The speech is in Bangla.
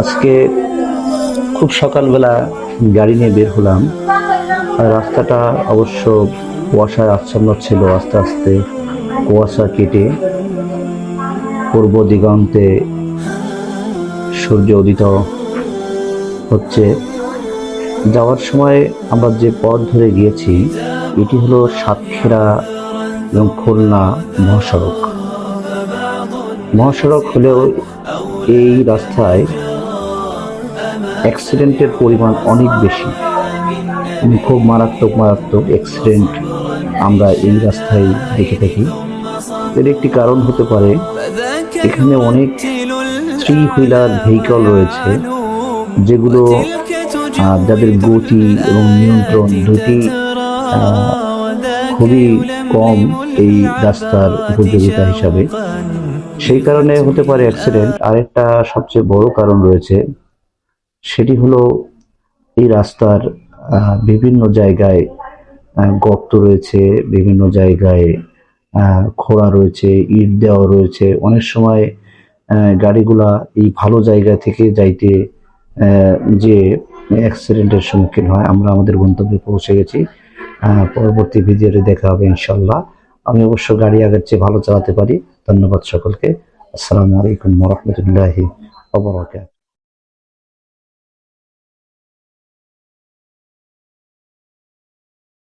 আজকে খুব সকালবেলা গাড়ি নিয়ে বের হলাম। রাস্তাটা অবশ্য কুয়াশায় আচ্ছন্ন ছিল। আস্তে আস্তে কুয়াশা কেটে পূর্ব দিগন্তে সূর্য উদিত হচ্ছে। যাওয়ার সময় আমরা যে পথ ধরে গিয়েছি এটি হলো সাতক্ষীরা এবং খুলনা মহাসড়ক হলেও এই রাস্তায় অ্যাক্সিডেন্টের পরিমাণ অনেক বেশি। খুব মারাত্মক অ্যাক্সিডেন্ট আমরা এই রাস্তায় দেখে থাকি। এর একটি কারণ হতে পারে এখানে অনেক থ্রি হুইলার ভেহিকল রয়েছে, যেগুলো যাদের গতি এবং নিয়ন্ত্রণ দুটি খুবই কম এই রাস্তার উপযোগিতা হিসাবে। সেই কারণে হতে পারে অ্যাক্সিডেন্ট। আরেকটা সবচেয়ে বড় কারণ রয়েছে, সেটি হলো এই রাস্তার বিভিন্ন জায়গায় গর্ত রয়েছে, বিভিন্ন জায়গায় খোঁড়া রয়েছে, ইট দেওয়া রয়েছে। অনেক সময় গাড়িগুলা এই ভালো জায়গা থেকে যাইতে যে অ্যাক্সিডেন্টের সম্মুখীন হয়। আমরা আমাদের গন্তব্যে পৌঁছে গেছি। পরবর্তী ভিডিওতে দেখা হবে ইনশাল্লাহ। আমি অবশ্য গাড়ি আগের চেয়ে ভালো চালাতে পারি। ধন্যবাদ সকলকে। আসসালামু আলাইকুম ওয়া রাহমাতুল্লাহি ওয়া বারাকাতুহু।